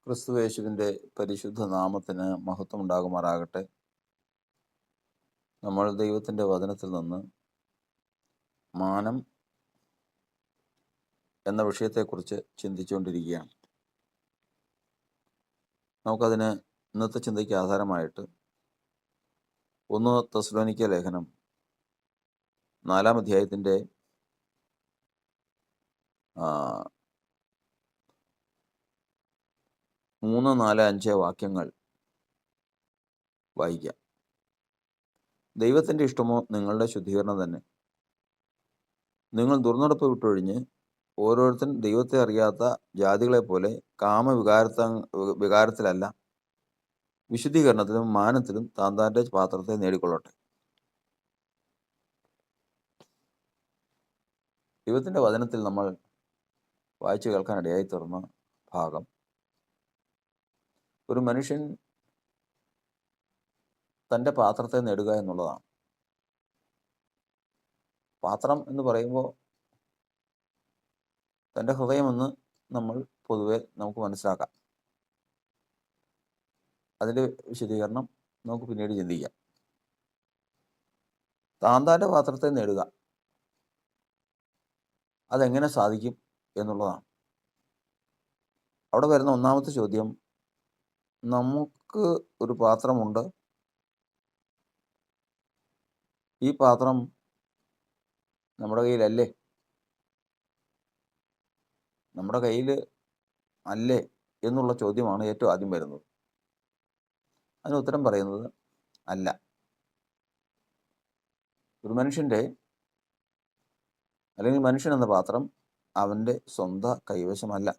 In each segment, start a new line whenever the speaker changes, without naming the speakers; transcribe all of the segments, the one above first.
ക്രിസ്തുയേശുവിൻ്റെ പരിശുദ്ധ നാമത്തിന് മഹത്വം ഉണ്ടാകുമാറാകട്ടെ. നമ്മൾ ദൈവത്തിൻ്റെ വചനത്തിൽ നിന്ന് മാനം എന്ന വിഷയത്തെക്കുറിച്ച് ചിന്തിച്ചുകൊണ്ടിരിക്കുകയാണ്. നമുക്കതിന് ഇന്നത്തെ ചിന്തയ്ക്ക് ആധാരമായിട്ട് 1 തെസ്സലോനിക്യ ലേഖനം 4-ാം അധ്യായത്തിൻ്റെ 3, 4, 5 വാക്യങ്ങൾ വായിക്കാം. ദൈവത്തിൻ്റെ ഇഷ്ടമോ നിങ്ങളുടെ ശുദ്ധീകരണം തന്നെ. നിങ്ങൾ ദുർനടപ്പ് വിട്ടൊഴിഞ്ഞ് ഓരോരുത്തരും ദൈവത്തെ അറിയാത്ത ജാതികളെപ്പോലെ വികാരത്തിലല്ല, വിശുദ്ധീകരണത്തിലും മാനത്തിലും താന്താൻ്റെ പാത്രത്തെ നേടിക്കൊള്ളട്ടെ. ദൈവത്തിൻ്റെ വചനത്തിൽ നമ്മൾ വായിച്ചു കേൾക്കാനിടയായി തീർന്ന ഭാഗം, ഒരു മനുഷ്യൻ തൻ്റെ പാത്രത്തെ നേടുക എന്നുള്ളതാണ്. പാത്രം എന്ന് പറയുമ്പോൾ തൻ്റെ ഹൃദയമെന്ന് നമ്മൾ പൊതുവെ നമുക്ക് മനസ്സിലാക്കാം. അതിൻ്റെ വിശദീകരണം നമുക്ക് പിന്നീട് ചിന്തിക്കാം. താന്താൻ്റെ പാത്രത്തെ നേടുക, അതെങ്ങനെ സാധിക്കും എന്നുള്ളതാണ്. അവിടെ വരുന്ന ഒന്നാമത്തെ ചോദ്യം, നമുക്ക് ഒരു പാത്രമുണ്ട്, ഈ പാത്രം നമ്മുടെ കയ്യിലല്ലേ? നമ്മുടെ കയ്യിൽ അല്ലേ എന്നുള്ള ചോദ്യമാണ് ഏറ്റവും ആദ്യം വരുന്നത്. അതിന് ഉത്തരം പറയുന്നത് അല്ല. ഒരു മനുഷ്യൻ്റെ അല്ലെങ്കിൽ മനുഷ്യൻ എന്ന പാത്രം അവൻ്റെ സ്വന്തം കൈവശമല്ല.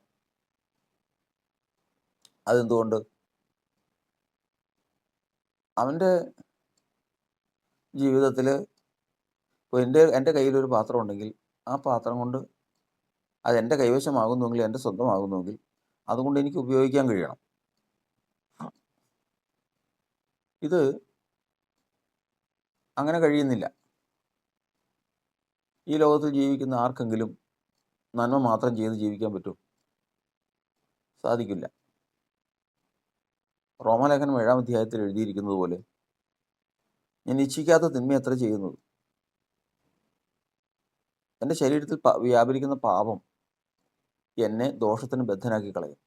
അതെന്തുകൊണ്ട്? അവൻ്റെ ജീവിതത്തിൽ ഇപ്പോൾ എൻ്റെ കയ്യിലൊരു പാത്രം ഉണ്ടെങ്കിൽ ആ പാത്രം കൊണ്ട് അത് എൻ്റെ കൈവശമാകുന്നുവെങ്കിൽ, എൻ്റെ സ്വന്തമാകുന്നുവെങ്കിൽ അതുകൊണ്ട് എനിക്ക് ഉപയോഗിക്കാൻ കഴിയണം. ഇത് അങ്ങനെ കഴിയുന്നില്ല. ഈ ലോകത്തിൽ ജീവിക്കുന്ന ആർക്കെങ്കിലും നന്മ മാത്രം ചെയ്ത് ജീവിക്കാൻ പറ്റുമോ? സാധിക്കില്ല. റോമാലേഖനം 7-ാം അധ്യായത്തിൽ എഴുതിയിരിക്കുന്നത് പോലെ, ഞാൻ ഇച്ഛിക്കാത്ത തിന്മ എത്ര ചെയ്യുന്നത്, എൻ്റെ ശരീരത്തിൽ വ്യാപരിക്കുന്ന പാപം എന്നെ ദോഷത്തിന് ബദ്ധനാക്കി കളയും.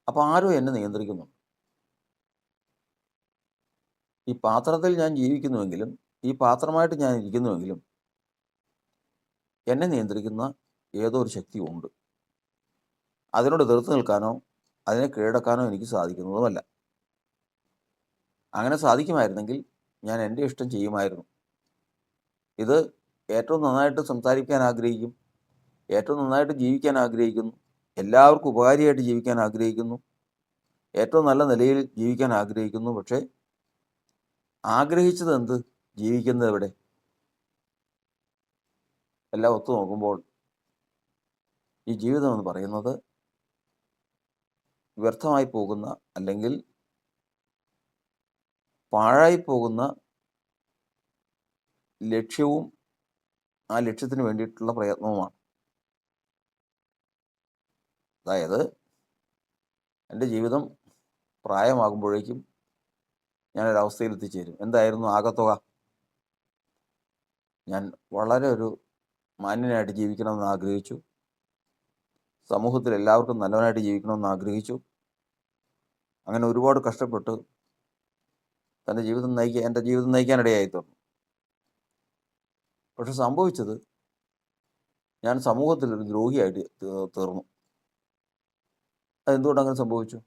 അപ്പോൾ ആരോ എന്നെ നിയന്ത്രിക്കുന്നുണ്ട്. ഈ പാത്രത്തിൽ ഞാൻ ജീവിക്കുന്നുവെങ്കിലും, ഈ പാത്രമായിട്ട് ഞാൻ ഇരിക്കുന്നുവെങ്കിലും, എന്നെ നിയന്ത്രിക്കുന്ന ഏതോ ഒരു ശക്തി ഉണ്ട്. അതിനോട് എതിർത്ത് നിൽക്കാനോ അതിനെ കീഴടക്കാനോ എനിക്ക് സാധിക്കുന്നതുമല്ല. അങ്ങനെ സാധിക്കുമായിരുന്നെങ്കിൽ ഞാൻ എൻ്റെ ഇഷ്ടം ചെയ്യുമായിരുന്നു. ഇത് ഏറ്റവും നന്നായിട്ട് സംസാരിക്കാൻ ആഗ്രഹിക്കും, ഏറ്റവും നന്നായിട്ട് ജീവിക്കാൻ ആഗ്രഹിക്കുന്നു, എല്ലാവർക്കും ഉപകാരിയായിട്ട് ജീവിക്കാൻ ആഗ്രഹിക്കുന്നു, ഏറ്റവും നല്ല നിലയിൽ ജീവിക്കാൻ ആഗ്രഹിക്കുന്നു. പക്ഷേ ആഗ്രഹിച്ചത് എന്ത്, ജീവിക്കുന്നത് എവിടെ? എല്ലാം ഒത്തു നോക്കുമ്പോൾ ഈ ജീവിതം എന്ന് പറയുന്നത് വ്യർത്ഥമായി പോകുന്ന, അല്ലെങ്കിൽ പാഴായി പോകുന്ന ലക്ഷ്യവും ആ ലക്ഷ്യത്തിന് വേണ്ടിയിട്ടുള്ള പ്രയത്നവുമാണ്. അതായത് എൻ്റെ ജീവിതം പ്രായമാകുമ്പോഴേക്കും ഞാനൊരവസ്ഥയിൽ എത്തിച്ചേരും. എന്തായിരുന്നു ആകത്തുക? ഞാൻ വളരെ ഒരു മാന്യനായിട്ട് ജീവിക്കണമെന്ന് ആഗ്രഹിച്ചു, സമൂഹത്തിൽ എല്ലാവർക്കും നല്ലവനായിട്ട് ജീവിക്കണമെന്ന് ആഗ്രഹിച്ചു. അങ്ങനെ ഒരുപാട് കഷ്ടപ്പെട്ട് എൻ്റെ ജീവിതം നയിക്കാനിടയായി തീർന്നു. പക്ഷെ സംഭവിച്ചത്, ഞാൻ സമൂഹത്തിലൊരു ദ്രോഹിയായിട്ട് തീർന്നു. അതെന്തുകൊണ്ട് അങ്ങനെ സംഭവിച്ചു?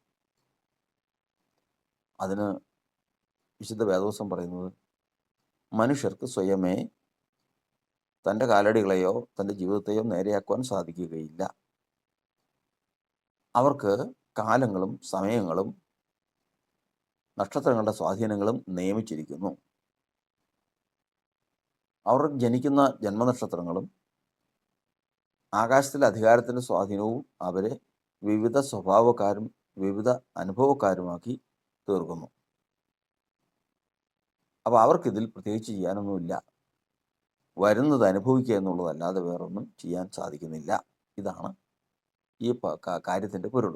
അതിന് വിശുദ്ധ വേദവസ്തം പറയുന്നത്, മനുഷ്യർക്ക് സ്വയമേ തൻ്റെ കാലടികളെയോ തൻ്റെ ജീവിതത്തെയോ നേരെയാക്കുവാൻ സാധിക്കുകയില്ല. അവർക്ക് കാലങ്ങളും സമയങ്ങളും നക്ഷത്രങ്ങളുടെ സ്വാധീനങ്ങളും നിയമിച്ചിരിക്കുന്നു. അവർ ജനിക്കുന്ന ജന്മനക്ഷത്രങ്ങളും ആകാശത്തിലെ അധികാരത്തിൻ്റെ സ്വാധീനവും അവരെ വിവിധ സ്വഭാവക്കാരും വിവിധ അനുഭവക്കാരുമാക്കി തീർക്കുന്നു. അപ്പോൾ അവർക്കിതിൽ പ്രത്യേകിച്ച് ചെയ്യാനൊന്നുമില്ല. വരുന്നത് അനുഭവിക്കുക എന്നുള്ളതല്ലാതെ വേറൊന്നും ചെയ്യാൻ സാധിക്കുന്നില്ല. ഇതാണ് ഈ കാര്യത്തിൻ്റെ പൊരുൾ.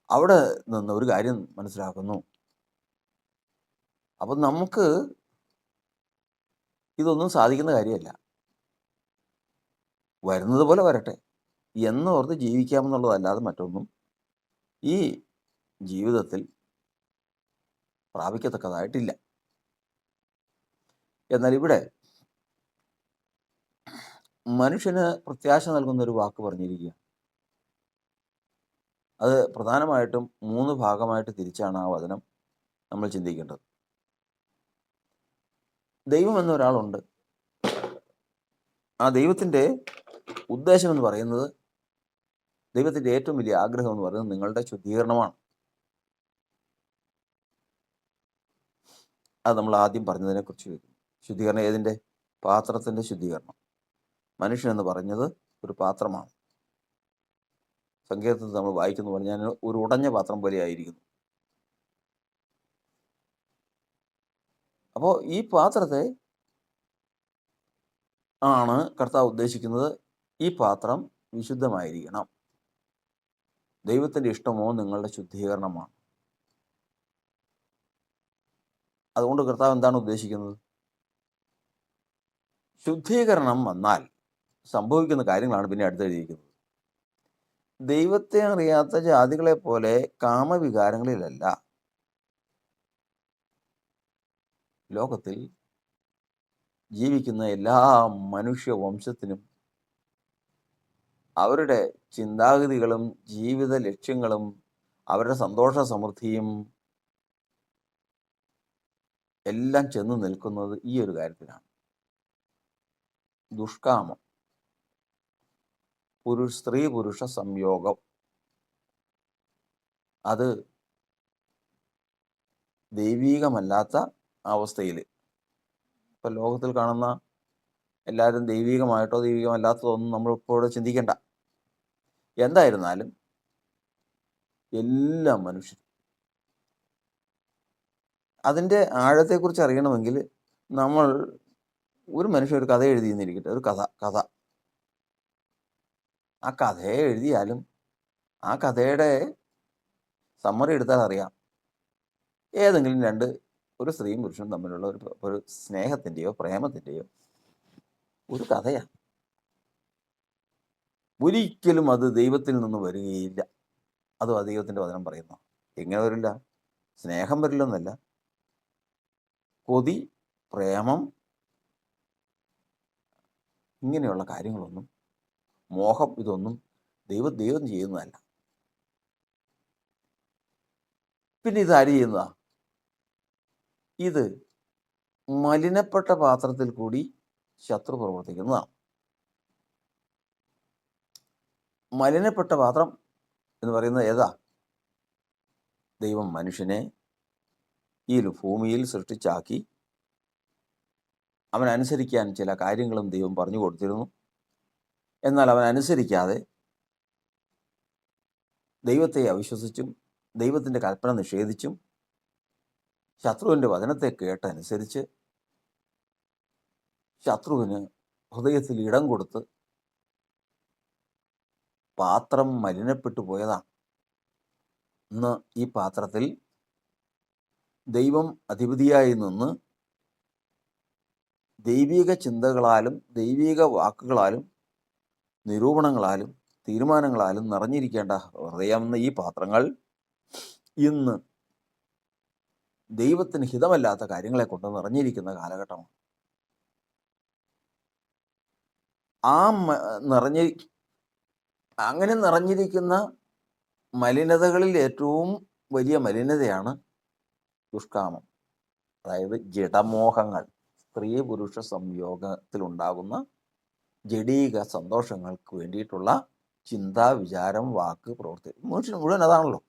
അവിടെ നിന്ന് ഒരു കാര്യം മനസ്സിലാക്കുന്നു. അപ്പം നമുക്ക് ഇതൊന്നും സാധിക്കുന്ന കാര്യമല്ല. വരുന്നത് പോലെ വരട്ടെ എന്നോർത്ത് ജീവിക്കാമെന്നുള്ളതല്ലാതെ മറ്റൊന്നും ഈ ജീവിതത്തിൽ പ്രാപിക്കത്തക്കതായിട്ടില്ല. എന്നാൽ ഇവിടെ മനുഷ്യന് പ്രത്യാശ നൽകുന്നൊരു വാക്ക് പറഞ്ഞിരിക്കുക. അത് പ്രധാനമായിട്ടും 3 ഭാഗമായിട്ട് തിരിച്ചാണ് ആ വചനം നമ്മൾ ചിന്തിക്കേണ്ടത്. ദൈവം എന്നൊരാളുണ്ട്. ആ ദൈവത്തിൻ്റെ ഉദ്ദേശം എന്ന് പറയുന്നത്, ദൈവത്തിൻ്റെ ഏറ്റവും വലിയ ആഗ്രഹം എന്ന് പറയുന്നത് നിങ്ങളുടെ ശുദ്ധീകരണമാണ്. അത് നമ്മൾ ആദ്യം പറഞ്ഞതിനെക്കുറിച്ച് വയ്ക്കുന്നു. ശുദ്ധീകരണം ഏതിൻ്റെ? പാത്രത്തിൻ്റെ ശുദ്ധീകരണം. മനുഷ്യനെന്ന് പറഞ്ഞത് ഒരു പാത്രമാണ്. സങ്കീർത്തനത്തിൽ നമ്മൾ വായിക്കുന്ന പോലെ ഞാൻ ഒരു ഉടഞ്ഞ പാത്രം പോലെ ആയിരിക്കുന്നു. അപ്പോൾ ഈ പാത്രത്തെ ആണ് കർത്താവ് ഉദ്ദേശിക്കുന്നത്. ഈ പാത്രം വിശുദ്ധമായിരിക്കണം. ദൈവത്തിൻ്റെ ഇഷ്ടമോ നിങ്ങളുടെ ശുദ്ധീകരണമാണ്. അതുകൊണ്ട് കർത്താവ് എന്താണ് ഉദ്ദേശിക്കുന്നത്? ശുദ്ധീകരണം വന്നാൽ സംഭവിക്കുന്ന കാര്യങ്ങളാണ് പിന്നെ അടുത്തെഴുതിയിരിക്കുന്നത്. ദൈവത്തെ അറിയാത്ത ജാതികളെ പോലെ കാമവികാരങ്ങളിലല്ല ലോകത്തിൽ ജീവിക്കുന്ന എല്ലാ മനുഷ്യവംശത്തിനും അവരുടെ ചിന്താഗതികളും ജീവിത ലക്ഷ്യങ്ങളും അവരുടെ സന്തോഷ സമൃദ്ധിയും എല്ലാം ചെന്ന് നിൽക്കുന്നത് ഈ ഒരു കാര്യത്തിലാണ്. ദുഷ്കാമം, സ്ത്രീ പുരുഷ സംയോഗം, അത് ദൈവീകമല്ലാത്ത അവസ്ഥയിൽ. ഇപ്പം ലോകത്തിൽ കാണുന്ന എല്ലാവരും ദൈവികമായിട്ടോ ദൈവികമല്ലാത്തതോ ഒന്നും നമ്മൾ ഇപ്പോൾ ചിന്തിക്കേണ്ട. എന്തായിരുന്നാലും എല്ലാ മനുഷ്യരും അതിൻ്റെ ആഴത്തെക്കുറിച്ച് അറിയണമെങ്കിൽ നമ്മൾ ഒരു മനുഷ്യൻ ഒരു കഥ എഴുതിയെന്നിരിക്കട്ടെ, ഒരു കഥ ആ കഥയെ എഴുതിയാലും ആ കഥയുടെ സമ്മറി എടുത്താൽ അറിയാം ഏതെങ്കിലും ഒരു സ്ത്രീയും പുരുഷനും തമ്മിലുള്ള ഒരു സ്നേഹത്തിൻ്റെയോ പ്രേമത്തിൻ്റെയോ ഒരു കഥയാണ്. ഒരിക്കലും അത് ദൈവത്തിൽ നിന്ന് വരികയില്ല. അതും ആ ദൈവത്തിൻ്റെ വചനം പറയുന്നു. എങ്ങനെ വരില്ല? സ്നേഹം വരില്ലെന്നല്ല, കൊതി, പ്രേമം, ഇങ്ങനെയുള്ള കാര്യങ്ങളൊന്നും, മോഹം, ഇതൊന്നും ദൈവം ചെയ്യുന്നതല്ല. പിന്നെ ഇത് ആര് ചെയ്യുന്നതാ? ഇത് മലിനപ്പെട്ട പാത്രത്തിൽ കൂടി ശത്രു പ്രവർത്തിക്കുന്നതാണ്. മലിനപ്പെട്ട പാത്രം എന്ന് പറയുന്നത് ഏതാ? ദൈവം മനുഷ്യനെ ഈ ഭൂമിയിൽ സൃഷ്ടിച്ചാക്കി അവനനുസരിക്കാൻ ചില കാര്യങ്ങളും ദൈവം പറഞ്ഞു കൊടുത്തിരുന്നു. എന്നാൽ അവൻ അനുസരിക്കാതെ ദൈവത്തെ അവിശ്വസിച്ചും ദൈവത്തിൻ്റെ കൽപ്പന നിഷേധിച്ചും ശത്രുവിൻ്റെ വചനത്തെ കേട്ടനുസരിച്ച് ശത്രുവിന് ഹൃദയത്തിൽ ഇടം കൊടുത്ത് പാത്രം മലിനപ്പെട്ടു പോയതാണ്. ഇന്ന് ഈ പാത്രത്തിൽ ദൈവം അധിപതിയായി നിന്ന് ദൈവിക ചിന്തകളാലും ദൈവിക വാക്കുകളാലും നിരൂപണങ്ങളാലും തീരുമാനങ്ങളാലും നിറഞ്ഞിരിക്കേണ്ട ഹൃദയം എന്ന ഈ പാത്രങ്ങൾ ഇന്ന് ദൈവത്തിന് ഹിതമല്ലാത്ത കാര്യങ്ങളെ കൊണ്ട് നിറഞ്ഞിരിക്കുന്ന കാലഘട്ടമാണ്. അങ്ങനെ നിറഞ്ഞിരിക്കുന്ന മലിനതകളിൽ ഏറ്റവും വലിയ മലിനതയാണ് ദുഷ്കാമം. അതായത് ജഡമോഹങ്ങൾ, സ്ത്രീ പുരുഷ സംയോഗത്തിലുണ്ടാകുന്ന ജഡീക സന്തോഷങ്ങൾക്ക് വേണ്ടിയിട്ടുള്ള ചിന്ത, വിചാരം, വാക്ക്, പ്രവൃത്തി. മനുഷ്യന് മുഴുവൻ അതാണല്ലോ.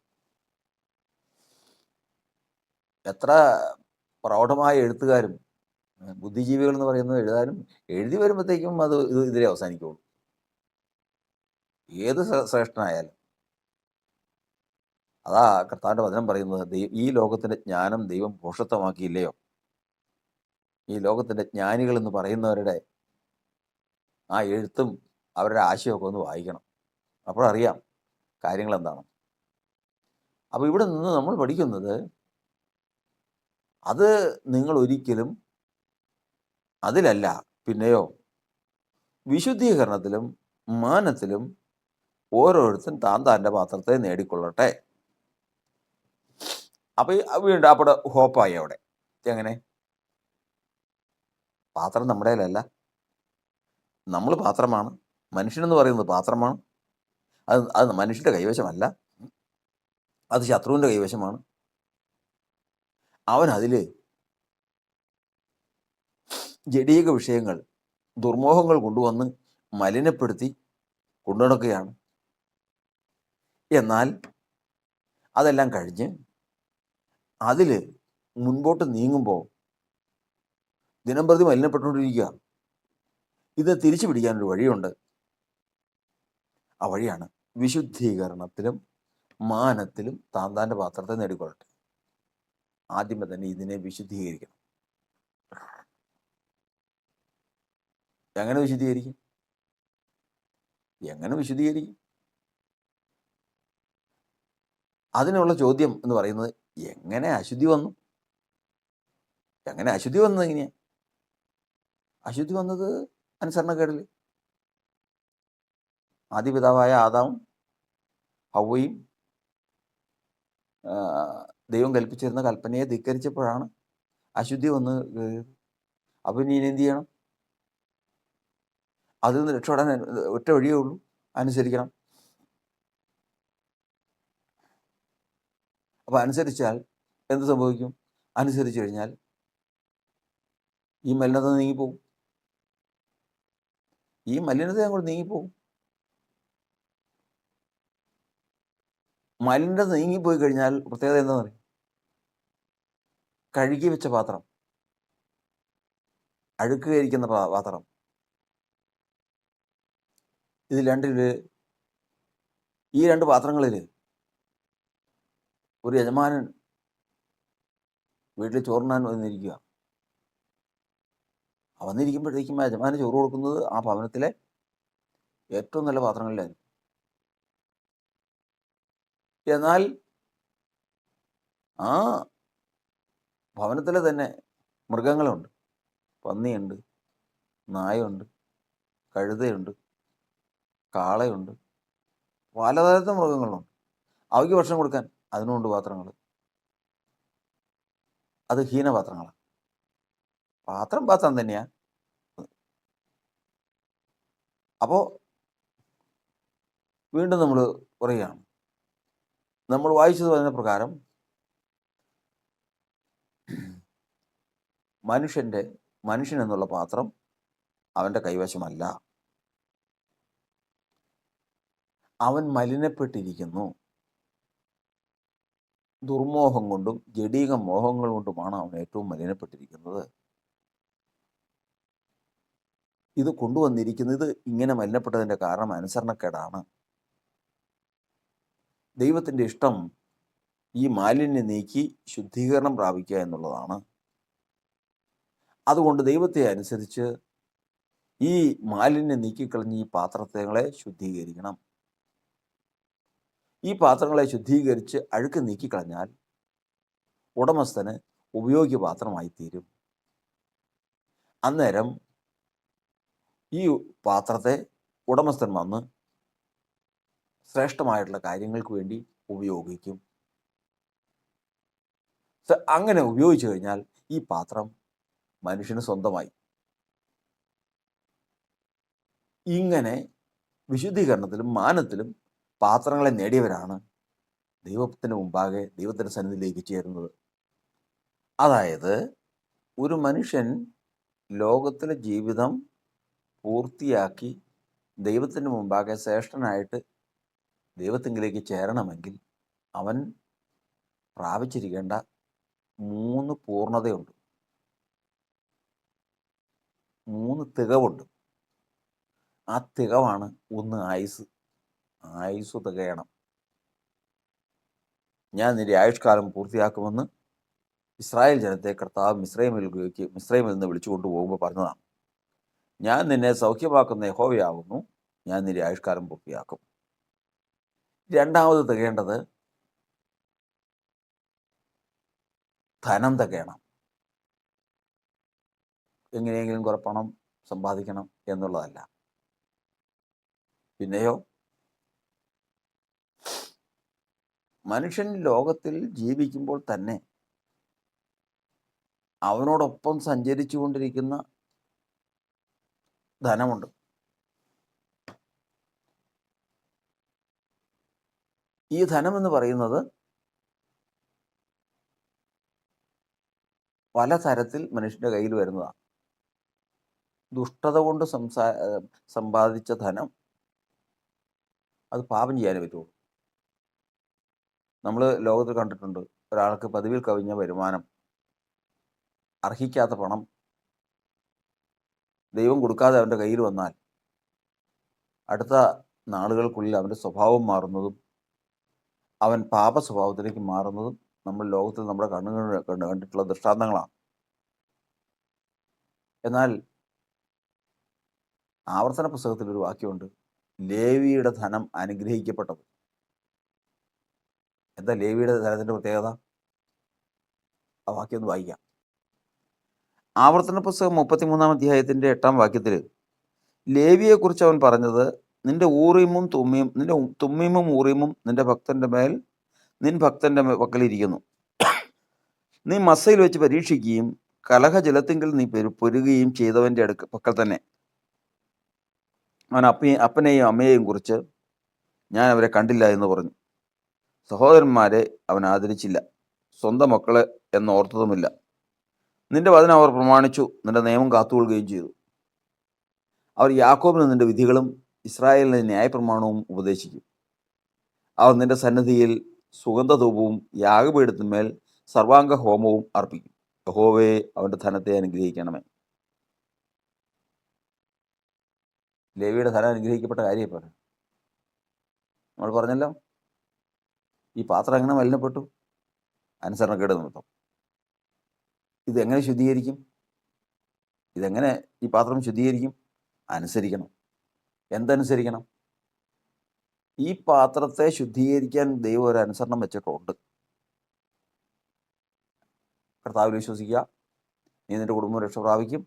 എത്ര പ്രൗഢമായ എഴുത്തുകാരും ബുദ്ധിജീവികൾ എന്ന് പറയുന്നത് എഴുതാനും എഴുതി വരുമ്പോഴത്തേക്കും അത് ഇതിലേ അവസാനിക്കുള്ളൂ. ഏത് ശ്രേഷ്ഠനായാലും. അതാ കർത്താവിൻ്റെ വചനം പറയുന്നത്, ഈ ലോകത്തിൻ്റെ ജ്ഞാനം ദൈവം ഭോഷത്വമാക്കിയില്ലയോ? ഈ ലോകത്തിൻ്റെ ജ്ഞാനികൾ എന്ന് പറയുന്നവരുടെ ആ എഴുത്തും അവരുടെ ആശയമൊക്കെ ഒന്ന് വായിക്കണം. അപ്പോഴറിയാം കാര്യങ്ങൾ എന്താണ്. അപ്പോൾ ഇവിടെ നിന്ന് നമ്മൾ പഠിക്കുന്നത്, അത് നിങ്ങൾ ഒരിക്കലും അതിലല്ല, പിന്നെയോ വിശുദ്ധീകരണത്തിലും മാനത്തിലും ഓരോരുത്തൻ താൻ താൻ്റെ പാത്രത്തെ നേടിക്കൊള്ളട്ടെ. അപ്പോൾ വീണ്ടും അവിടെ ഹോപ്പായി. അവിടെ എങ്ങനെ? പാത്രം നമ്മുടെ കയ്യിലല്ല, നമ്മൾ പാത്രമാണ്. മനുഷ്യനെന്ന് പറയുന്നത് പാത്രമാണ്. അത് മനുഷ്യൻ്റെ കൈവശമല്ല, അത് ശത്രുവിൻ്റെ കൈവശമാണ്. അവൻ അതിൽ ജഡീക വിഷയങ്ങൾ, ദുർമോഹങ്ങൾ കൊണ്ടുവന്ന് മലിനപ്പെടുത്തി കൊണ്ടുനടക്കുകയാണ്. എന്നാൽ അതെല്ലാം കഴിഞ്ഞ് അതിൽ മുൻപോട്ട് നീങ്ങുമ്പോൾ ദിനംപ്രതി മലിനപ്പെട്ടുകൊണ്ടിരിക്കുക. ഇത് തിരിച്ചു പിടിക്കാനൊരു വഴിയുണ്ട്. ആ വഴിയാണ് വിശുദ്ധീകരണത്തിലും മാനത്തിലും താൻ താൻ്റെ പാത്രത്തെ നേടിക്കൊള്ളട്ടെ. ആദ്യമേ തന്നെ ഇതിനെ വിശുദ്ധീകരിക്കണം. എങ്ങനെ വിശുദ്ധീകരിക്കും? അതിനുള്ള ചോദ്യം എന്ന് പറയുന്നത്, എങ്ങനെ അശുദ്ധി വന്നു? എങ്ങനെയാ അശുദ്ധി വന്നത്? അനുസരണക്കേടിൽ. ആദിപിതാവായ ആദാമും ഹവ്വയും ദൈവം കൽപ്പിച്ചിരുന്ന കൽപ്പനയെ ധിക്കരിച്ചപ്പോഴാണ് അശുദ്ധി വന്ന്. അപ്പം ഇനി എന്ത് ചെയ്യണം? അതിൽ നിന്ന് രക്ഷപ്പെടാൻ ഒറ്റ വഴിയേ ഉള്ളൂ, അനുസരിക്കണം. അപ്പം അനുസരിച്ചാൽ എന്ത് സംഭവിക്കും? അനുസരിച്ച് കഴിഞ്ഞാൽ ഈ മലിനത നീങ്ങിപ്പോകും. അങ്ങോട്ട് നീങ്ങിപ്പോകും. മലിനത നീങ്ങിപ്പോയി കഴിഞ്ഞാൽ പ്രത്യേകത എന്താണെന്ന് പറയും? കഴുകി വെച്ച പാത്രം, അഴുക്ക് കരിക്കുന്ന പാത്രം, ഈ രണ്ട് പാത്രങ്ങളിൽ ഒരു യജമാനൻ വീട്ടിൽ ചോറുണ്ണാൻ വന്നിരിക്കുക. വന്നിരിക്കുമ്പോഴേക്കും ആ യജമാനൻ ചോറ് കൊടുക്കുന്നത് ആ ഭവനത്തിലെ ഏറ്റവും നല്ല പാത്രങ്ങളിലായിരുന്നു. എന്നാൽ ആ ഭവനത്തിലെ തന്നെ മൃഗങ്ങളുണ്ട്. പന്നിയുണ്ട്, നായുണ്ട്, കഴുതയുണ്ട്, കാളയുണ്ട്, പലതരത്തിലുള്ള മൃഗങ്ങളുണ്ട്. അവയ്ക്ക് ഭക്ഷണം കൊടുക്കാൻ അതിനുമുണ്ട് പാത്രങ്ങൾ. അത് ഹീനപാത്രങ്ങളാണ്. പാത്രം തന്നെയാ. അപ്പോൾ വീണ്ടും നമ്മൾ പറയുകയാണ്, നമ്മൾ വായിച്ചത് പറഞ്ഞ പ്രകാരം മനുഷ്യൻ എന്നുള്ള പാത്രം അവൻ്റെ കൈവശമല്ല. അവൻ മലിനപ്പെട്ടിരിക്കുന്നു. ദുർമോഹം കൊണ്ടും ജഡീക മോഹങ്ങൾ കൊണ്ടുമാണ് അവൻ ഏറ്റവും മലിനപ്പെട്ടിരിക്കുന്നത്. ഇത് കൊണ്ടുവന്നിരിക്കുന്നത്, ഇങ്ങനെ മലിനപ്പെട്ടതിൻ്റെ കാരണം അനുസരണക്കേടാണ്. ദൈവത്തിൻ്റെ ഇഷ്ടം ഈ മാലിന്യം നീക്കി ശുദ്ധീകരണം പ്രാപിക്കുക എന്നുള്ളതാണ്. അതുകൊണ്ട് ദൈവത്തെ അനുസരിച്ച് ഈ മാലിന്യം നീക്കിക്കളഞ്ഞ് ഈ പാത്രങ്ങളെ ശുദ്ധീകരിക്കണം. ഈ പാത്രങ്ങളെ ശുദ്ധീകരിച്ച് അഴുക്ക് നീക്കിക്കളഞ്ഞാൽ ഉടമസ്ഥന് ഉപയോഗ്യ പാത്രമായി തീരും. അന്നേരം ഈ പാത്രത്തെ ഉടമസ്ഥൻ വന്ന് ശ്രേഷ്ഠമായിട്ടുള്ള കാര്യങ്ങൾക്ക് വേണ്ടി ഉപയോഗിക്കും. അങ്ങനെ ഉപയോഗിച്ചു കഴിഞ്ഞാൽ ഈ പാത്രം മനുഷ്യന് സ്വന്തമായി. ഇങ്ങനെ വിശുദ്ധീകരണത്തിലും മാനത്തിലും പാത്രങ്ങളെ നേടിയവരാണ് ദൈവത്തിന് മുമ്പാകെ, ദൈവത്തിൻ്റെ സന്നിധിയിലേക്ക് ചേരുന്നത്. അതായത് ഒരു മനുഷ്യൻ ലോകത്തിലെ ജീവിതം പൂർത്തിയാക്കി ദൈവത്തിന് മുമ്പാകെ ശ്രേഷ്ഠനായിട്ട് ദൈവത്തിങ്കിലേക്ക് ചേരണമെങ്കിൽ അവൻ പ്രാപിച്ചിരിക്കേണ്ട 3 പൂർണ്ണതയുണ്ട്, 3 തികവുണ്ട്. ആ തികവാണ് ഒന്ന് ആയുസ് തികയണം. ഞാൻ നിന്റെ ആയുഷ്കാലം പൂർത്തിയാക്കുമെന്ന് ഇസ്രായേൽ ജനത്തെ കർത്താവ് മിസ്രൈമിൽ നിന്ന് വിളിച്ചു കൊണ്ടുപോകുമ്പോൾ പറഞ്ഞതാണ്. ഞാൻ നിന്നെ സൗഖ്യമാക്കുന്ന യഹോവയാകുന്നു, ഞാൻ നിന്റെ ആയുഷ്കാലം പൂർത്തിയാക്കും. രണ്ടാമത് തികയേണ്ടത് ധനം തികയണം. എങ്ങനെയെങ്കിലും കുറെ പണം സമ്പാദിക്കണം എന്നുള്ളതല്ല. പിന്നെയോ, മനുഷ്യൻ ലോകത്തിൽ ജീവിക്കുമ്പോൾ തന്നെ അവനോടൊപ്പം സഞ്ചരിച്ചു കൊണ്ടിരിക്കുന്ന ധനമുണ്ട്. ഈ ധനം എന്ന് പറയുന്നത് പലതരത്തിൽ മനുഷ്യൻ്റെ കയ്യിൽ വരുന്നതാണ്. ദുഷ്ടത കൊണ്ട് സമ്പാദിച്ച ധനം അത് പാപം ചെയ്യാനേ പറ്റുള്ളൂ. നമ്മൾ ലോകത്തിൽ കണ്ടിട്ടുണ്ട്, ഒരാൾക്ക് പതിവിൽ കവിഞ്ഞ വരുമാനം, അർഹിക്കാത്ത പണം ദൈവം കൊടുക്കാതെ അവൻ്റെ കയ്യിൽ വന്നാൽ അടുത്ത നാളുകൾക്കുള്ളിൽ അവൻ്റെ സ്വഭാവം മാറുന്നതും അവൻ പാപ സ്വഭാവത്തിലേക്ക് മാറുന്നതും നമ്മൾ ലോകത്തിൽ നമ്മുടെ കണ്ണുകൾ കണ്ടിട്ടുള്ള ദൃഷ്ടാന്തങ്ങളാണ്. എന്നാൽ ആവർത്തന പുസ്തകത്തിൽ ഒരു വാക്യമുണ്ട്, ലേവിയുടെ ധനം അനുഗ്രഹിക്കപ്പെട്ടത്. എന്താ ലേവിയുടെ ധനത്തിൻ്റെ പ്രത്യേകത? ആ വാക്യം ഒന്ന് വായിക്കാം. ആവർത്തന പുസ്തകം 33-ാം അധ്യായത്തിൻ്റെ 8-ാം വാക്യത്തിൽ ലേവിയെക്കുറിച്ച് അവൻ പറഞ്ഞത്, നിന്റെ ഊറീമും തുമ്മീം, നിന്റെ തുമ്മീമും ഊറീമും നിന്റെ ഭക്തന്റെ പക്കലിരിക്കുന്നു. നീ മസ്സയിൽ വെച്ച് പരീക്ഷിക്കുകയും കലഹജലത്തിങ്കിൽ നീ പൊരുകയും ചെയ്തവൻ്റെ പക്കൽ തന്നെ. അവൻ അപ്പനെയും അമ്മയെയും കുറിച്ച് ഞാൻ അവരെ കണ്ടില്ല എന്ന് പറഞ്ഞു. സഹോദരന്മാരെ അവൻ ആദരിച്ചില്ല, സ്വന്തം മക്കളെ എന്നോർത്തതുമില്ല. നിന്റെ വചനം അവർ പ്രമാണിച്ചു, നിന്റെ നിയമം കാത്തുകൊള്ളുകയും ചെയ്തു. അവർ യാക്കോബിന് നിന്റെ വിധികളും ഇസ്രായേലിന് ന്യായപ്രമാണവും ഉപദേശിക്കും. അവർ നിന്റെ സന്നിധിയിൽ സുഗന്ധധൂപവും യാഗപീഠത്തിന്മേൽ സർവാംഗ ഹോമവും അർപ്പിക്കും. യഹോവേ, അവൻ്റെ ധനത്തെ അനുഗ്രഹിക്കണമേ. ലേവിയുടെ ധനം അനുഗ്രഹിക്കപ്പെട്ട കാര്യം ഇപ്പോൾ നമ്മൾ പറഞ്ഞല്ലോ. ഈ പാത്രം എങ്ങനെ മലിനപ്പെട്ടു? അനുസരണക്കേട് നിമിത്തം. ഇതെങ്ങനെ ശുദ്ധീകരിക്കും? ഇതെങ്ങനെ ഈ പാത്രം ശുദ്ധീകരിക്കും? അനുസരിക്കണം. എന്തനുസരിക്കണം? ഈ പാത്രത്തെ ശുദ്ധീകരിക്കാൻ ദൈവം ഒരു അനുസരണം വെച്ചിട്ടുണ്ട്. കർത്താവിൽ വിശ്വസിക്കുക, നീ നിന്റെ കുടുംബം രക്ഷ പ്രാപിക്കും.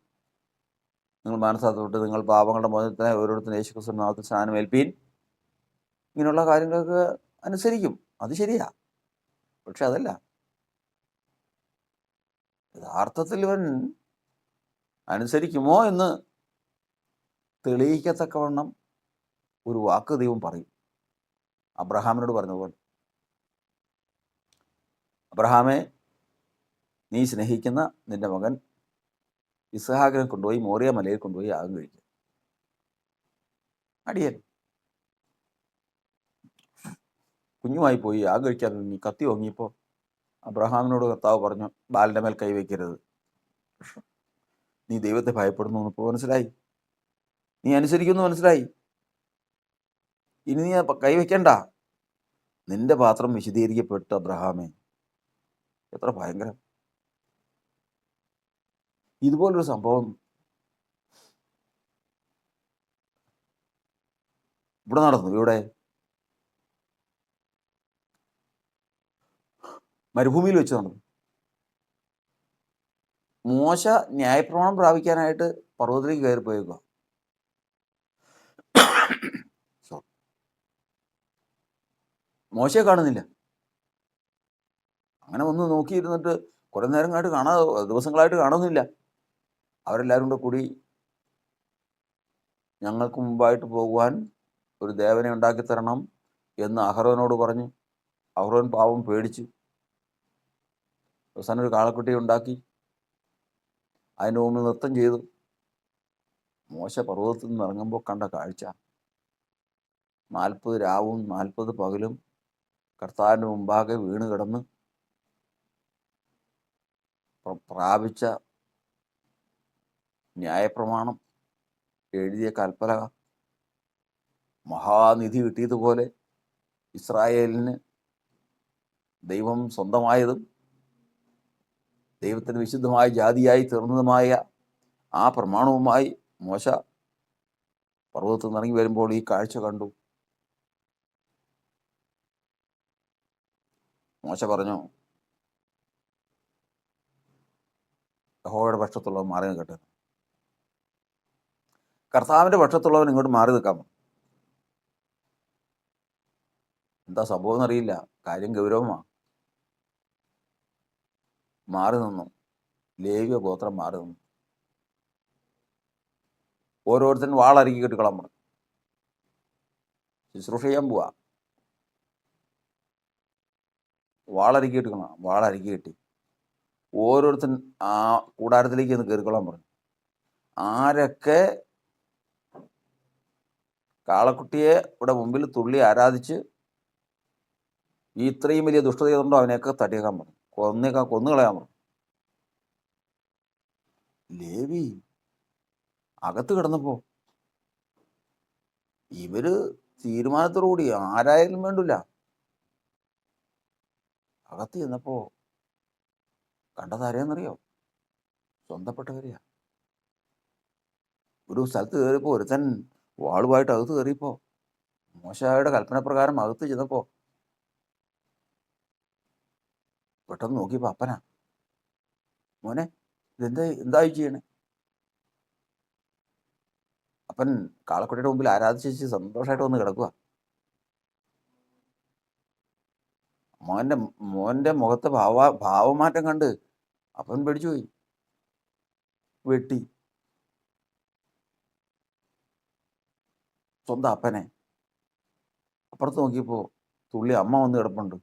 നിങ്ങൾ മാനസാന്തരപ്പെട്ട് നിങ്ങൾ പാപങ്ങളുടെ മോചനത്തിനായി ഓരോരുത്തരും യേശുക്രിസ്തുവിന്റെ നാമത്തിൽ സ്നാനമേൽപ്പീൻ. ഇങ്ങനെയുള്ള കാര്യങ്ങൾക്ക് അനുസരിക്കും. അത് ശരിയാ. പക്ഷെ അതല്ല, യഥാർത്ഥത്തിൽ ഇവൻ അനുസരിക്കുമോ എന്ന് തെളിയിക്കത്തക്കവണ്ണം ഒരു വാക്ക് ദൈവം പറയും. അബ്രഹാമിനോട് പറഞ്ഞതുപോലെ, അബ്രഹാമേ, നീ സ്നേഹിക്കുന്ന നിന്റെ മകൻ ഇസ്ഹാക്കിനെ കൊണ്ടുപോയി മോറിയ മലയിൽ കൊണ്ടുപോയി യാഗം കഴിക്കുക. അടിയൻ കുഞ്ഞുമായി പോയി യാഗം കഴിക്കാൻ നീ കത്തി വാങ്ങിയപ്പോൾ അബ്രഹാമിനോട് കർത്താവ് പറഞ്ഞു, ബാലന്റെ മേൽ കൈവയ്ക്കരുത്. നീ ദൈവത്തെ ഭയപ്പെടുന്നു ഇപ്പോൾ മനസ്സിലായി, നീ അനുസരിക്കുന്നു മനസ്സിലായി. ഇനി നീ കൈവയ്ക്കണ്ട. നിന്റെ പാത്രം വിശദീകരിക്കപ്പെട്ടു. അബ്രഹാമേ, എത്ര ഭയങ്കരം! ഇതുപോലൊരു സംഭവം ഇവിടെ നടന്നു. ഇവിടെ മരുഭൂമിയിൽ വെച്ച് നടന്നു. മോശ ന്യായപ്രമാണം പ്രാപിക്കാനായിട്ട് പർവ്വതത്തിലേക്ക് കയറി പോയേക്കുക. മോശയെ കാണുന്നില്ല. അങ്ങനെ ഒന്ന് നോക്കിയിരുന്നിട്ട് കുറെ നേരമായിട്ട് ദിവസങ്ങളായിട്ട് കാണുന്നില്ല. അവരെല്ലാവരും കൂടി ഞങ്ങൾക്ക് മുമ്പായിട്ട് പോകുവാൻ ഒരു ദേവനെ ഉണ്ടാക്കി തരണം എന്ന് അഹരോനോട് പറഞ്ഞു. അഹരോൻ പാവം പേടിച്ചു. അവസാനം ഒരു കാളക്കുട്ടിയെ ഉണ്ടാക്കി അതിൻ്റെ മുമ്പിൽ നൃത്തം ചെയ്തു. മോശ പർവ്വതത്തിൽ നിന്ന് ഇറങ്ങുമ്പോൾ കണ്ട കാഴ്ച, 40 രാവും 40 പകലും കർത്താവിൻ്റെ മുമ്പാകെ വീണ് കിടന്ന് പ്രാപിച്ച ന്യായപ്രമാണം, എഴുതിയ കൽപ്പലക, മഹാനിധി കിട്ടിയതുപോലെ ഇസ്രായേലിന് ദൈവം സ്വന്തമായതും ദൈവത്തിന് വിശുദ്ധമായ ജാതിയായി തീർന്നതുമായ ആ പ്രമാണവുമായി മോശ പർവ്വതത്തിൽ നിന്ന് ഇറങ്ങി വരുമ്പോൾ ഈ കാഴ്ച കണ്ടു. മോശ പറഞ്ഞു, യഹോവയുടെ പക്ഷത്തുള്ളവൻ മാറി നിൽക്കട്ടെ. കർത്താവിൻ്റെ പക്ഷത്തുള്ളവൻ ഇങ്ങോട്ട് മാറി നിൽക്കാം. എന്താ സംഭവം എന്നറിയില്ല, കാര്യം ഗൗരവമാണ്. മാറി നിന്നു. ലേവ്യ ഗോത്രം മാറി നിന്നു. ഓരോരുത്തരും വാളരിക്കി കെട്ടിക്കളം പറഞ്ഞു. ശുശ്രൂഷ ചെയ്യാൻ പോവാ. വാളരിക്കി കെട്ടിക്കണം. വാളരിക്കി കെട്ടി ഓരോരുത്തൻ ആ കൂടാരത്തിലേക്ക് ഒന്ന് കയറിക്കൊള്ളാൻ പറഞ്ഞു. ആരൊക്കെ കാളക്കുട്ടിയെ ഇവിടെ മുമ്പിൽ തുള്ളി ആരാധിച്ച് ഈ ഇത്രയും വലിയ ദുഷ്ടത ചെയ്തുകൊണ്ടോ അവനെയൊക്കെ തട്ടിയേക്കാൻ പറഞ്ഞു. കൊന്നുകളയാൻ പറഞ്ഞു. ലേവി അകത്ത് കിടന്നപ്പോ ഇവര് തീരുമാനത്തോടുകൂടി ആരായാലും വേണ്ടില്ല അകത്ത് ചെന്നപ്പോ കണ്ടതാരെയെന്നറിയോ? സ്വന്തപ്പെട്ടവരെയാ. ഒരു സ്ഥലത്ത് കയറിയപ്പോ ഒരുത്തൻ വാളുമായിട്ട് അകത്ത് കയറിയപ്പോ മോശയുടെ കൽപ്പനപ്രകാരം അകത്ത് ചെന്നപ്പോ പെട്ടെന്ന് നോക്കിയപ്പോ അപ്പനാ. മോനെ, എന്തായി ചെയ്യണേ? അപ്പൻ കാളക്കുട്ടിയുടെ മുമ്പിൽ ആരാധിച്ച് സന്തോഷമായിട്ട് വന്ന് കിടക്കുക. മോന്റെ മുഖത്തെ ഭാവമാറ്റം കണ്ട് അപ്പൻ പേടിച്ചു പോയി. വെട്ടി സ്വന്തം അപ്പനെ. അപ്പുറത്ത് നോക്കിയപ്പോ തുള്ളി അമ്മ വന്ന് കിടപ്പുണ്ട്.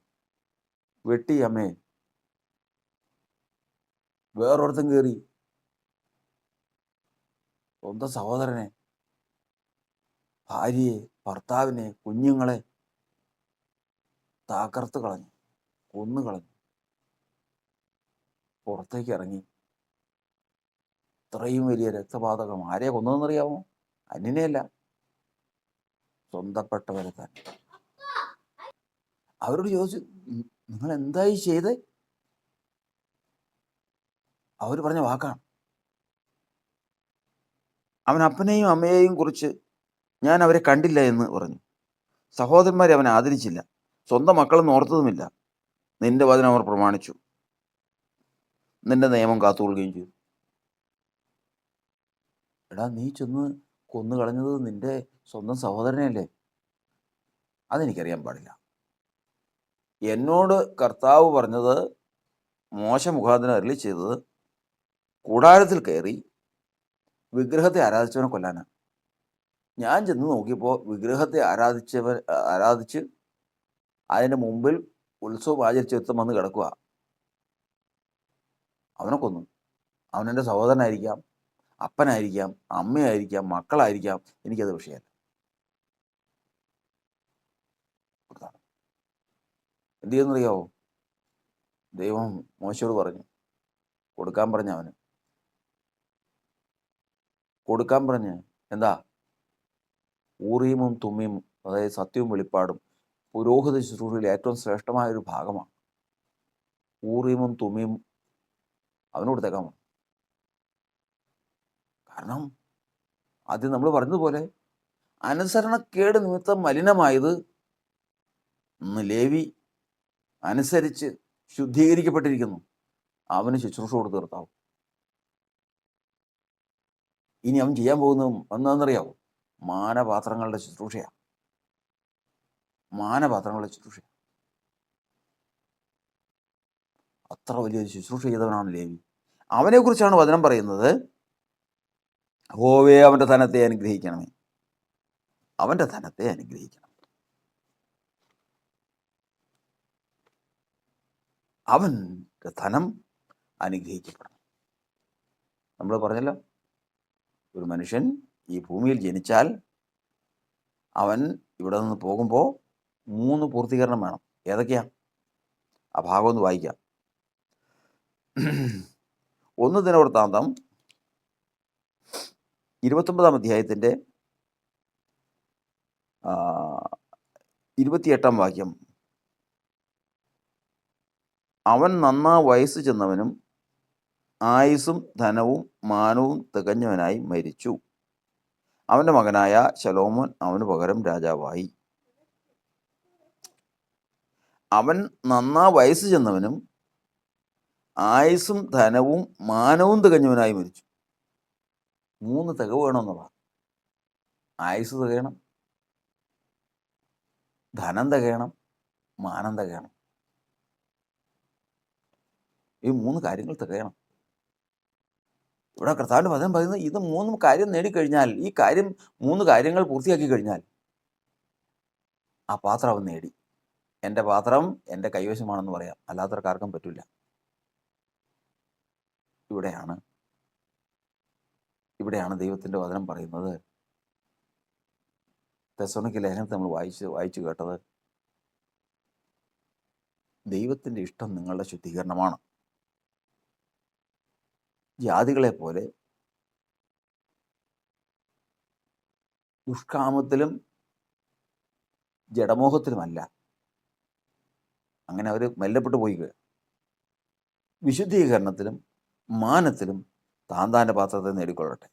വെട്ടി അമ്മയെ. വേറൊരുത്തൻ കയറി സ്വന്തം സഹോദരനെ, ഭാര്യയെ, ഭർത്താവിനെ, കുഞ്ഞുങ്ങളെ താക്കർത്ത് കളഞ്ഞു, കൊന്നു കളഞ്ഞു. പുറത്തേക്ക് ഇറങ്ങി. ഇത്രയും വലിയ രക്തപാതകം ആരെയാ കൊന്നതെന്നറിയാമോ? അന്യനെയല്ല, സ്വന്തപ്പെട്ടവരെ തന്നെ. അവരോട് ചോദിച്ചു, നിങ്ങൾ എന്തായി ചെയ്തേ? അവർ പറഞ്ഞ വാക്കാണ്. അവൻ അപ്പനെയും അമ്മയെയും കുറിച്ച് ഞാൻ അവരെ കണ്ടില്ല എന്ന് പറഞ്ഞു. സഹോദരന്മാരെ അവൻ ആദരിച്ചില്ല, സ്വന്തം മക്കളെന്ന് ഓർത്തതുമില്ല. നിന്റെ വചനം അവർ പ്രമാണിച്ചു, നിന്റെ നിയമം കാത്തുകൊള്ളുകയും ചെയ്തു. എടാ, നീ ചെന്ന് കൊന്നു കളഞ്ഞത് നിന്റെ സ്വന്തം സഹോദരനെയല്ലേ? അതെനിക്കറിയാൻ പാടില്ല. എന്നോട് കർത്താവ് പറഞ്ഞത്, മോശ മുഖാന്തരം അരുളി ചെയ്തത്, കൂടാരത്തിൽ കയറി വിഗ്രഹത്തെ ആരാധിച്ചവനെ കൊല്ലാനാണ്. ഞാൻ ചെന്ന് നോക്കിയപ്പോൾ വിഗ്രഹത്തെ ആരാധിച്ച് അതിൻ്റെ മുമ്പിൽ ഉത്സവം ആചരിച്ച് ഒരുത്തൻ വന്ന് കിടക്കുക. അവനെ കൊന്നു. അവനെൻ്റെ സഹോദരനായിരിക്കാം, അപ്പനായിരിക്കാം, അമ്മയായിരിക്കാം, മക്കളായിരിക്കാം, എനിക്കത് വിഷയമല്ല. എന്ത് ചെയ്യുന്നറിയാവോ? ദൈവം മോശയോട് പറഞ്ഞു, കൊടുക്കാൻ പറഞ്ഞ അവന് കൊടുക്കാൻ പറഞ്ഞ്. എന്താ? ഊറീമും തുമ്മീമും, അതായത് സത്യവും വെളിപ്പാടും പുരോഹിത ശുശ്രൂഷയിൽ ഏറ്റവും ശ്രേഷ്ഠമായ ഒരു ഭാഗമാണ്. ഊറീമും തുമ്മീമും അവന് കൊടുത്തേക്കാൻ പറഞ്ഞു. കാരണം ആദ്യം നമ്മൾ പറഞ്ഞതുപോലെ അനുസരണക്കേട് നിമിത്തം മലിനമായത് ലേവി അനുസരിച്ച് ശുദ്ധീകരിക്കപ്പെട്ടിരിക്കുന്നു. അവന് ശുശ്രൂഷ കൊടുത്ത് നിർത്താവും. ഇനി അവൻ ചെയ്യാൻ പോകുന്നതും എന്താണെന്നറിയാവോ? മാനപാത്രങ്ങളുടെ ശുശ്രൂഷയാണ്. മാനപാത്രങ്ങളുടെ ശുശ്രൂഷ. അത്ര വലിയൊരു ശുശ്രൂഷ ചെയ്തവനാണ് ലേവി. അവനെക്കുറിച്ചാണ് വചനം പറയുന്നത്, യഹോവേ അവൻ്റെ ധനത്തെ അനുഗ്രഹിക്കണമേ. അവൻ്റെ ധനത്തെ അനുഗ്രഹിക്കണം. അവൻ്റെ ധനം അനുഗ്രഹിക്കപ്പെടണം. നമ്മൾ പറഞ്ഞല്ലോ, ഒരു മനുഷ്യൻ ഈ ഭൂമിയിൽ ജനിച്ചാൽ അവൻ ഇവിടെ നിന്ന് പോകുമ്പോൾ 3 പൂർത്തീകരണം വേണം. ഏതൊക്കെയാ? ആ ഭാഗം ഒന്ന് വായിക്കാം. 1 ദിനവൃത്താന്തം 29-ാം അധ്യായത്തിൻ്റെ 28-ാം വാക്യം. അവൻ നന്നാ വയസ്സ് ചെന്നവനും ആയുസ്സും ധനവും മാനവും തികഞ്ഞവനായി മരിച്ചു. അവൻ്റെ മകനായ ശലോമോൻ അവന് പകരം രാജാവായി. അവൻ നന്നാ വയസ്സ് ചെന്നവനും ആയുസ്സും ധനവും മാനവും തികഞ്ഞവനായി മരിച്ചു. 3 തികവ് വേണമെന്നുള്ള: ആയുസ് തികയണം, ധനം തികയണം, മാനം തികയണം. ഈ 3 കാര്യങ്ങൾ തികയണം. ഇവിടെ കർത്താവിൻ്റെ വചനം പറയുന്നത് ഇത് 3 കാര്യം നേടിക്കഴിഞ്ഞാൽ, ഈ 3 കാര്യങ്ങൾ പൂർത്തിയാക്കി കഴിഞ്ഞാൽ ആ പാത്രം അവൻ നേടി. എൻ്റെ പാത്രം എൻ്റെ കൈവശമാണെന്ന് പറയാം, അല്ലാത്തവർക്കാർക്കും പറ്റില്ല. ഇവിടെയാണ് ദൈവത്തിൻ്റെ വചനം പറയുന്നത്. തെസ്സലോനിക്ക ലേഖനത്തിൽ നമ്മൾ വായിച്ചു കേട്ടത്, ദൈവത്തിൻ്റെ ഇഷ്ടം നിങ്ങളുടെ ശുദ്ധീകരണമാണ്. ജാതികളെ പോലെ ദുഷ്കാമത്തിലും ജഡമോഹത്തിലുമല്ല. അങ്ങനെ അവർ മെല്ലപ്പെട്ടു പോയി. വിശുദ്ധീകരണത്തിലും മാനത്തിലും താന്താൻ്റെ പാത്രത്തെ നേടിക്കൊള്ളട്ടെ.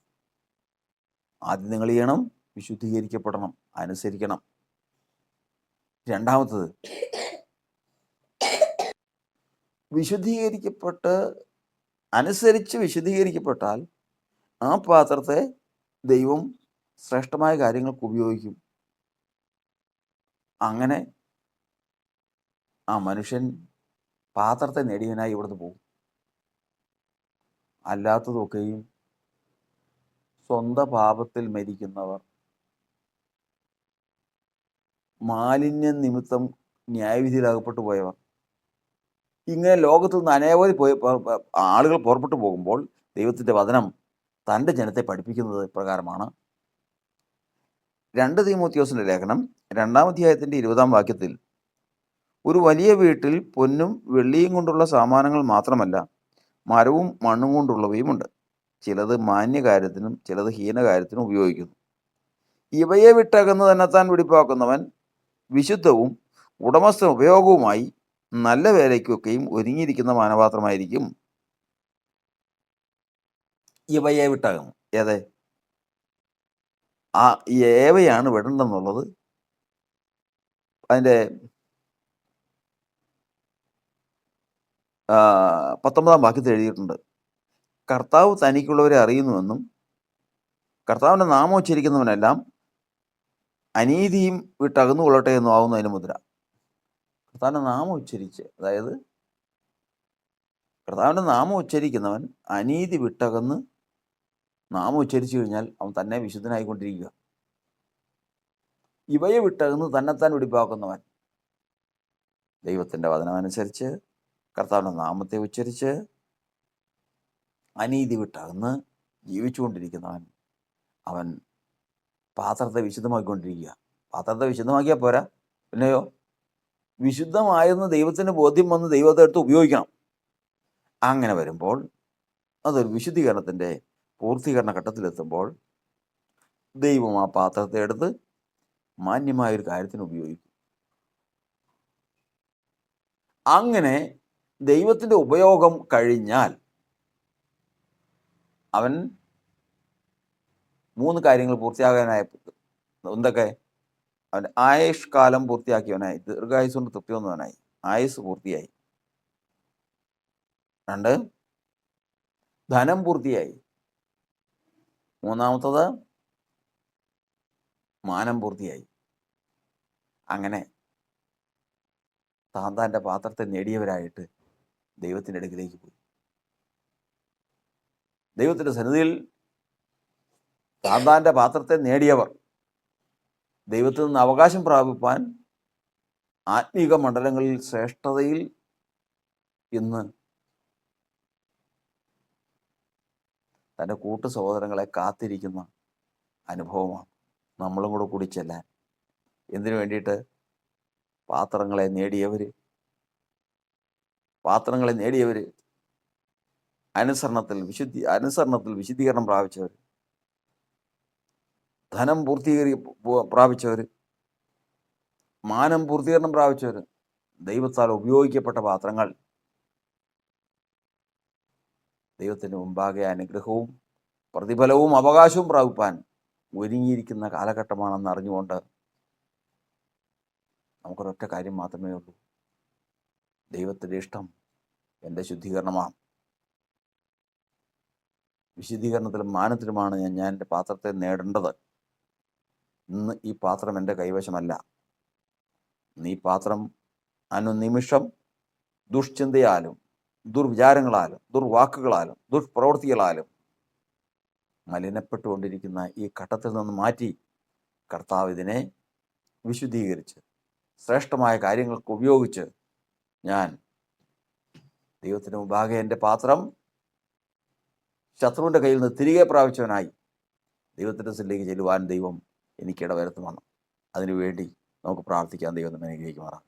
ആദ്യം നിങ്ങൾ ചെയ്യണം, വിശുദ്ധീകരിക്കപ്പെടണം, അനുസരിക്കണം. രണ്ടാമത്തത്, അനുസരിച്ച് വിശുദ്ധീകരിക്കപ്പെട്ടാൽ ആ പാത്രത്തെ ദൈവം ശ്രേഷ്ഠമായ കാര്യങ്ങൾക്ക് ഉപയോഗിക്കും. അങ്ങനെ ആ മനുഷ്യൻ പാത്രത്തെ നേടിയവനായി ഇവിടുന്ന് പോകും. അല്ലാത്തതൊക്കെയും സ്വന്തം പാപത്തിൽ മരിക്കുന്നവർ, മാലിന്യ നിമിത്തം ന്യായവിധിയിലകപ്പെട്ടു പോയവർ, ഇങ്ങനെ ലോകത്തു നിന്ന് അനേവധി ആളുകൾ പുറപ്പെട്ടു പോകുമ്പോൾ ദൈവത്തിൻ്റെ വചനം തൻ്റെ ജനത്തെ പഠിപ്പിക്കുന്നത് പ്രകാരമാണ്. 2 തീമോഥെയോസിൻ്റെ ലേഖനം 2-ാം അധ്യായത്തിൻ്റെ 20-ാം വാക്യത്തിൽ, ഒരു വലിയ വീട്ടിൽ പൊന്നും വെള്ളിയും കൊണ്ടുള്ള സാമാനങ്ങൾ മാത്രമല്ല, മരവും മണ്ണും കൊണ്ടുള്ളവയുമുണ്ട്. ചിലത് മാന്യകാര്യത്തിനും ചിലത് ഹീനകാര്യത്തിനും ഉപയോഗിക്കുന്നു. ഇവയെ വിട്ടകന്ന് തന്നെത്താൻ വെടിപ്പാക്കുന്നവൻ വിശുദ്ധവും ഉടമസ്ഥ ഉപയോഗവുമായി നല്ല വേലയ്ക്കൊക്കെയും ഒരുങ്ങിയിരിക്കുന്ന മാനപാത്രമായിരിക്കും. ഇവയെ വിട്ടകന്നു. ഏതെ? ആ ഏവയാണ് വിടണ്ടെന്നുള്ളത് അതിൻ്റെ 19-ാം വാക്യത്തിൽ എഴുതിയിട്ടുണ്ട്. കർത്താവ് തനിക്കുള്ളവരെ അറിയുന്നുവെന്നും കർത്താവിൻ്റെ നാമം ഉച്ചരിക്കുന്നവനെല്ലാം അനീതിയും വിട്ടകന്നുകൊള്ളട്ടെ എന്നും ആവുന്നു അതിന് മുദ്ര. കർത്താവിൻ്റെ നാമം ഉച്ചരിച്ച്, അതായത് കർത്താവിൻ്റെ നാമം ഉച്ചരിക്കുന്നവൻ അനീതി വിട്ടകന്ന് നാമം ഉച്ചരിച്ചു കഴിഞ്ഞാൽ അവൻ തന്നെ വിശുദ്ധനായിക്കൊണ്ടിരിക്കുക. ഇവയെ വിട്ടകന്ന് തന്നെത്താൻ വെടിപ്പാക്കുന്നവൻ ദൈവത്തിൻ്റെ വചനമനുസരിച്ച് കർത്താവിൻ്റെ നാമത്തെ ഉച്ചരിച്ച് അനീതി വിട്ടകന്ന് ജീവിച്ചുകൊണ്ടിരിക്കുന്നവൻ, അവൻ പാത്രത്തെ വിശുദ്ധമാക്കിക്കൊണ്ടിരിക്കുക. പാത്രത്തെ വിശുദ്ധമാക്കിയാൽ പോരാ, പിന്നെയോ വിശുദ്ധമായെന്ന് ദൈവത്തിന് ബോധ്യം വന്ന് ദൈവത്തെ എടുത്ത് ഉപയോഗിക്കണം. അങ്ങനെ വരുമ്പോൾ അതൊരു വിശുദ്ധീകരണത്തിൻ്റെ പൂർത്തീകരണ ഘട്ടത്തിലെത്തുമ്പോൾ ദൈവം ആ പാത്രത്തെ എടുത്ത് മാന്യമായൊരു കാര്യത്തിന് ഉപയോഗിക്കും. അങ്ങനെ ദൈവത്തിൻ്റെ ഉപയോഗം കഴിഞ്ഞാൽ അവൻ 3 കാര്യങ്ങൾ പൂർത്തിയാകാനായി. എന്തൊക്കെ? അവൻ ആയുഷ് കാലം പൂർത്തിയാക്കിയവനായി, ദീർഘായുസ് കൊണ്ട് തൃപ്തി വന്നവനായി, ആയുസ് പൂർത്തിയായി. 2, ധനം പൂർത്തിയായി. 3-ാമത്തത്, മാനം പൂർത്തിയായി. അങ്ങനെ താന്താൻ്റെ പാത്രത്തെ നേടിയവരായിട്ട് ദൈവത്തിൻ്റെ അടുക്കിലേക്ക് പോയി. ദൈവത്തിൻ്റെ സന്നിധിയിൽ താന്താൻ്റെ പാത്രത്തെ നേടിയവർ ദൈവത്തിൽ നിന്ന് അവകാശം പ്രാപിപ്പാൻ ആത്മീക മണ്ഡലങ്ങളിൽ ശ്രേഷ്ഠതയിൽ ഇന്ന് തൻ്റെ കൂട്ടു സഹോദരങ്ങളെ കാത്തിരിക്കുന്ന അനുഭവമാണ്. നമ്മളും കൂടി ചെല്ലാൻ. എന്തിനു വേണ്ടിയിട്ട്? പാത്രങ്ങളെ നേടിയവർ അനുസരണത്തിൽ വിശുദ്ധീകരണം പ്രാപിച്ചവർ, ധനം പ്രാപിച്ചവർ, മാനം പൂർത്തീകരണം പ്രാപിച്ചവർ, ദൈവത്താൽ ഉപയോഗിക്കപ്പെട്ട പാത്രങ്ങൾ ദൈവത്തിൻ്റെ മുമ്പാകെ അനുഗ്രഹവും പ്രതിഫലവും അവകാശവും പ്രാപിപ്പാൻ ഒരുങ്ങിയിരിക്കുന്ന കാലഘട്ടമാണെന്ന് അറിഞ്ഞുകൊണ്ട് നമുക്കൊരൊറ്റ കാര്യം മാത്രമേ ഉള്ളൂ. ദൈവത്തിൻ്റെ ഇഷ്ടം എൻ്റെ ശുദ്ധീകരണമാണ്. വിശുദ്ധീകരണത്തിലും മാനത്തിലുമാണ് ഞാൻ എൻ്റെ പാത്രത്തെ നേടേണ്ടത്. ഇന്ന് ഈ പാത്രം എൻ്റെ കൈവശമല്ല. ഈ പാത്രം അനുനിമിഷം ദുഷ്ചിന്തയാലും ദുർവിചാരങ്ങളാലും ദുർവാക്കുകളാലും ദുഷ്പ്രവൃത്തികളാലും മലിനപ്പെട്ടുകൊണ്ടിരിക്കുന്ന ഈ ഘട്ടത്തിൽ നിന്ന് മാറ്റി കർത്താവ് ഇതിനെ വിശുദ്ധീകരിച്ച് ശ്രേഷ്ഠമായ കാര്യങ്ങൾക്ക് ഉപയോഗിച്ച് ഞാൻ ദൈവത്തിന് മുമ്പാകെ എൻ്റെ പാത്രം ശത്രുവിൻ്റെ കയ്യിൽ നിന്ന് തിരികെ പ്രാപിച്ചവനായി ദൈവത്തിൻ്റെ സ്ഥലത്തേക്ക് ചെല്ലുവാൻ ദൈവം എനിക്കിട വരുത്തുമെന്ന്. അതിനുവേണ്ടി നമുക്ക് പ്രാർത്ഥിക്കാൻ. ദൈവം നമ്മെ അനുഗ്രഹിക്കുമാറാം.